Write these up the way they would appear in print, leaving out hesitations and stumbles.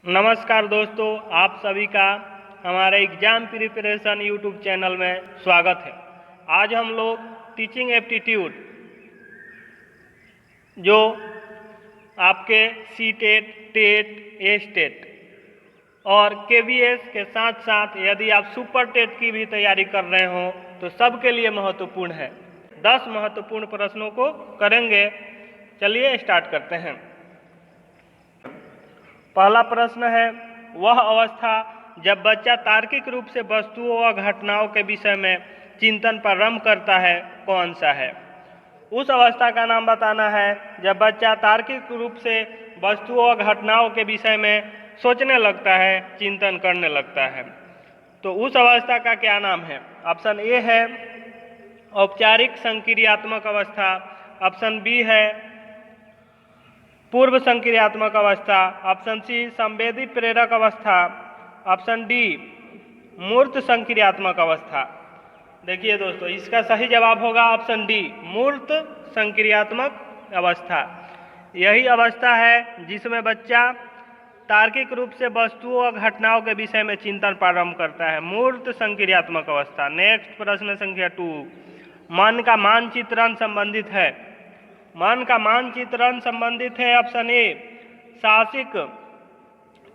नमस्कार दोस्तों, आप सभी का हमारे एग्ज़ाम प्रिपरेशन यूट्यूब चैनल में स्वागत है। आज हम लोग टीचिंग एप्टीट्यूड जो आपके सी टेट, टेट, ए स्टेट और केवीएस के साथ साथ यदि आप सुपर टेट की भी तैयारी कर रहे हो तो सबके लिए महत्वपूर्ण है। 10 महत्वपूर्ण प्रश्नों को करेंगे। चलिए स्टार्ट करते हैं। पहला प्रश्न है, वह अवस्था जब बच्चा तार्किक रूप से वस्तुओं व घटनाओं के विषय में चिंतन प्रारंभ करता है, कौन सा है? उस अवस्था का नाम बताना है जब बच्चा तार्किक रूप से वस्तुओं व घटनाओं के विषय में सोचने लगता है, चिंतन करने लगता है। तो उस अवस्था का क्या नाम है? ऑप्शन ए है औपचारिक संक्रियात्मक अवस्था, ऑप्शन बी है पूर्व संक्रियात्मक अवस्था, ऑप्शन सी संवेदी प्रेरक अवस्था, ऑप्शन डी मूर्त संक्रियात्मक अवस्था। देखिए दोस्तों, इसका सही जवाब होगा ऑप्शन डी, मूर्त संक्रियात्मक अवस्था। यही अवस्था है जिसमें बच्चा तार्किक रूप से वस्तुओं और घटनाओं के विषय में चिंतन प्रारंभ करता है, मूर्त संक्रियात्मक अवस्था। नेक्स्ट प्रश्न संख्या 2, मन का मानचित्रण संबंधित है। मन का मानचित्रण संबंधित है ऑप्शन ए साहसिक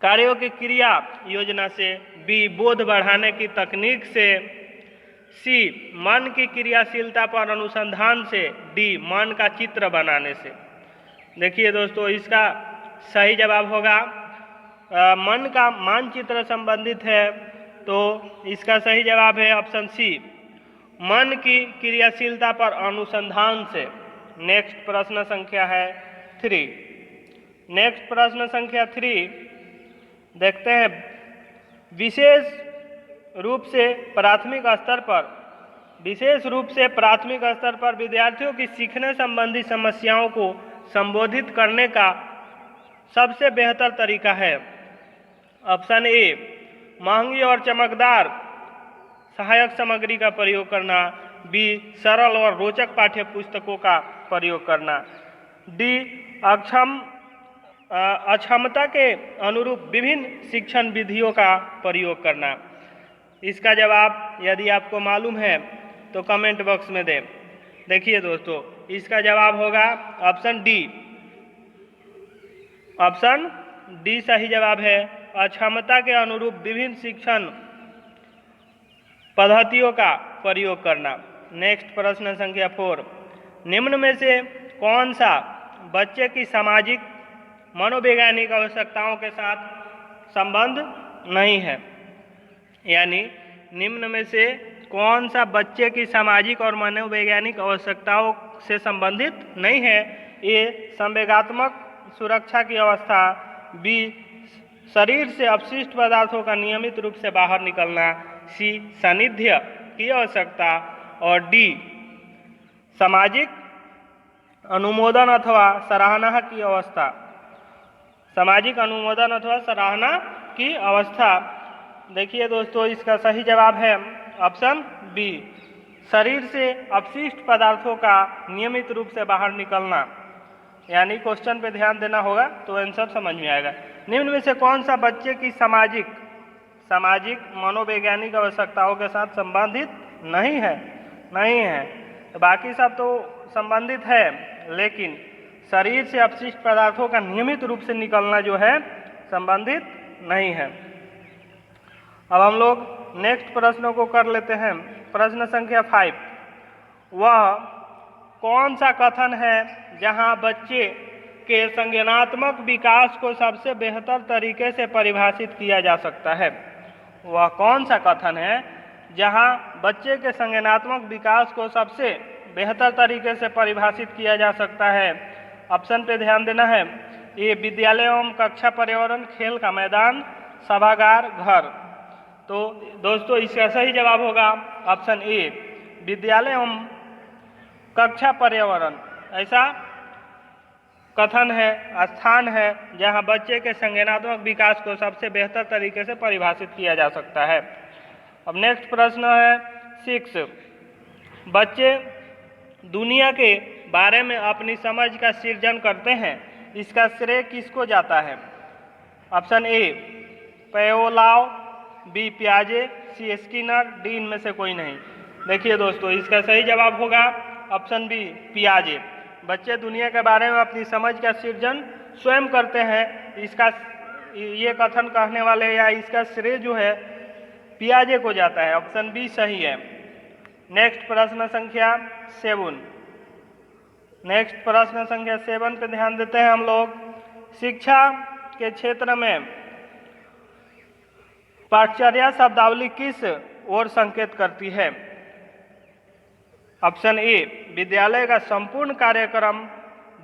कार्यों की क्रिया योजना से, बी बोध बढ़ाने की तकनीक से, सी मन की क्रियाशीलता पर अनुसंधान से, डी मन का चित्र बनाने से। देखिए दोस्तों, इसका सही जवाब होगा मन का मानचित्र संबंधित है तो इसका सही जवाब है ऑप्शन सी, मन की क्रियाशीलता पर अनुसंधान से। नेक्स्ट प्रश्न संख्या है 3। नेक्स्ट प्रश्न संख्या 3 देखते हैं, विशेष रूप से प्राथमिक स्तर पर विद्यार्थियों की सीखने संबंधी समस्याओं को संबोधित करने का सबसे बेहतर तरीका है। ऑप्शन ए महंगी और चमकदार सहायक सामग्री का प्रयोग करना, बी सरल और रोचक पाठ्य पुस्तकों का प्रयोग करना, डी अक्षमता के अनुरूप विभिन्न शिक्षण विधियों का प्रयोग करना। इसका जवाब यदि आपको मालूम है तो कमेंट बॉक्स में दें। देखिए दोस्तों, इसका जवाब होगा ऑप्शन डी। ऑप्शन डी सही जवाब है, अक्षमता के अनुरूप विभिन्न शिक्षण पद्धतियों का प्रयोग करना। नेक्स्ट प्रश्न संख्या 4, निम्न में से कौन सा बच्चे की सामाजिक मनोवैज्ञानिक आवश्यकताओं के साथ संबंध नहीं है? यानी निम्न में से कौन सा बच्चे की सामाजिक और मनोवैज्ञानिक आवश्यकताओं से संबंधित नहीं है? ए संवेगात्मक सुरक्षा की अवस्था, बी शरीर से अपशिष्ट पदार्थों का नियमित रूप से बाहर निकलना, सी सानिध्य की आवश्यकता और डी सामाजिक अनुमोदन अथवा सराहना की अवस्था। सामाजिक अनुमोदन अथवा सराहना की अवस्था। देखिए दोस्तों, इसका सही जवाब है ऑप्शन बी, शरीर से अपशिष्ट पदार्थों का नियमित रूप से बाहर निकलना। यानी क्वेश्चन पे ध्यान देना होगा तो आंसर समझ में आएगा। निम्न में से कौन सा बच्चे की सामाजिक मनोवैज्ञानिक आवश्यकताओं के साथ संबंधित नहीं है? तो बाकी सब तो संबंधित है, लेकिन शरीर से अपशिष्ट पदार्थों का नियमित रूप से निकलना जो है संबंधित नहीं है। अब हम लोग नेक्स्ट प्रश्नों को कर लेते हैं। प्रश्न संख्या 5, वह कौन सा कथन है जहां बच्चे के संज्ञानात्मक विकास को सबसे बेहतर तरीके से परिभाषित किया जा सकता है? वह कौन सा कथन है जहां बच्चे के संज्ञानात्मक विकास को सबसे बेहतर तरीके से परिभाषित किया जा सकता है? ऑप्शन पे ध्यान देना है। ये विद्यालय एवं कक्षा पर्यावरण, खेल का मैदान, सभागार, घर। तो दोस्तों, इसका सही जवाब होगा ऑप्शन ए, विद्यालय एवं कक्षा पर्यावरण। ऐसा कथन है, स्थान है जहां बच्चे के संज्ञानात्मक विकास को सबसे बेहतर तरीके से परिभाषित किया जा सकता है। अब नेक्स्ट प्रश्न है 6, बच्चे दुनिया के बारे में अपनी समझ का सृजन करते हैं, इसका श्रेय किसको जाता है? ऑप्शन ए पेओलाव, बी पियाजे, सी स्किनर, डी इनमें से कोई नहीं। देखिए दोस्तों, इसका सही जवाब होगा ऑप्शन बी पियाजे। बच्चे दुनिया के बारे में अपनी समझ का सृजन स्वयं करते हैं। इसका ये कथन कहने वाले या इसका श्रेय जो है पियाजे को जाता है। ऑप्शन बी सही है। नेक्स्ट प्रश्न संख्या 7। नेक्स्ट प्रश्न संख्या 7 पे ध्यान देते हैं हम लोग। शिक्षा के क्षेत्र में पाठचर्या शब्दावली किस ओर संकेत करती है? ऑप्शन ए विद्यालय का संपूर्ण कार्यक्रम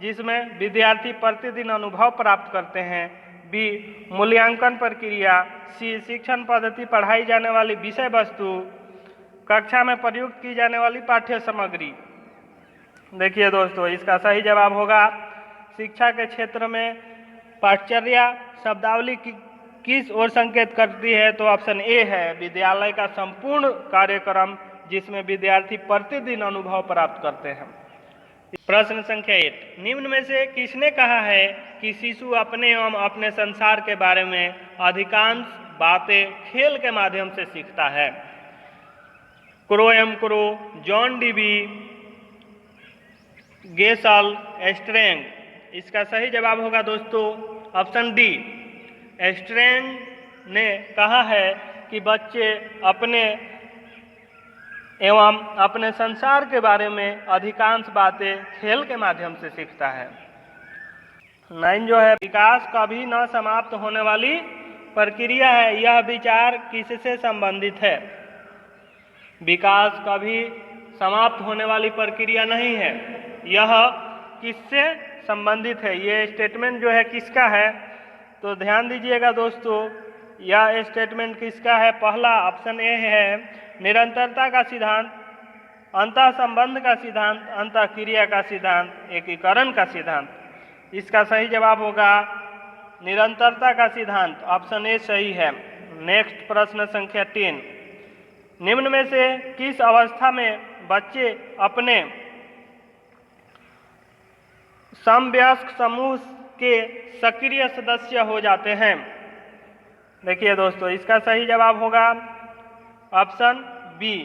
जिसमें विद्यार्थी प्रतिदिन अनुभव प्राप्त करते हैं, बी मूल्यांकन प्रक्रिया, सी शिक्षण पद्धति पढ़ाई जाने वाली विषय वस्तु, कक्षा में प्रयुक्त की जाने वाली पाठ्य सामग्री। देखिए दोस्तों, इसका सही जवाब होगा शिक्षा के क्षेत्र में पाठचर्या शब्दावली किस ओर संकेत करती है? तो ऑप्शन ए है विद्यालय का संपूर्ण कार्यक्रम जिसमें विद्यार्थी प्रतिदिन अनुभव प्राप्त करते हैं। प्रश्न संख्या 8। निम्न में से किसने कहा है कि शिशु अपने एवं अपने संसार के बारे में अधिकांश बातें खेल के माध्यम से सीखता है? Crow and Crow, John Dewey, Gesell, Strang. इसका सही जवाब होगा दोस्तों ऑप्शन डी। स्ट्रेंग ने कहा है कि बच्चे अपने एवं अपने संसार के बारे में अधिकांश बातें खेल के माध्यम से सीखता है। 9 जो है विकास कभी न समाप्त होने वाली प्रक्रिया है। यह विचार किससे संबंधित है? विकास कभी समाप्त होने वाली प्रक्रिया नहीं है। यह किससे संबंधित है? ये स्टेटमेंट जो है किसका है? तो ध्यान दीजिएगा दोस्तों, यह स्टेटमेंट किसका है? पहला ऑप्शन ए है निरंतरता का सिद्धांत, अंतः संबंध का सिद्धांत, अंतः क्रिया का सिद्धांत, एकीकरण का सिद्धांत। इसका सही जवाब होगा निरंतरता का सिद्धांत। ऑप्शन ए सही है। नेक्स्ट प्रश्न संख्या 10। निम्न में से किस अवस्था में बच्चे अपने समवयस्क समूह के सक्रिय सदस्य हो जाते हैं? देखिए दोस्तों, इसका सही जवाब होगा ऑप्शन बी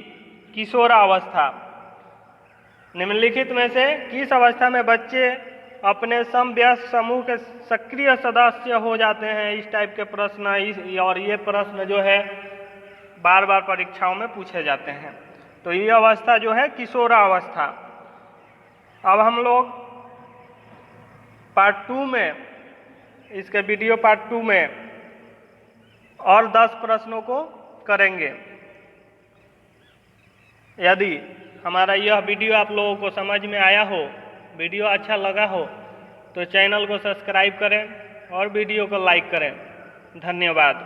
किशोरावस्था। निम्नलिखित में से किस अवस्था में बच्चे अपने समवयस्क समूह के सक्रिय सदस्य हो जाते हैं? इस टाइप के प्रश्न और ये प्रश्न जो है बार बार परीक्षाओं में पूछे जाते हैं। तो ये अवस्था जो है किशोरावस्था। अब हम लोग पार्ट 2 में, इसके वीडियो पार्ट 2 में और 10 प्रश्नों को करेंगे। यदि हमारा यह वीडियो आप लोगों को समझ में आया हो, वीडियो अच्छा लगा हो, तो चैनल को सब्सक्राइब करें और वीडियो को लाइक करें। धन्यवाद।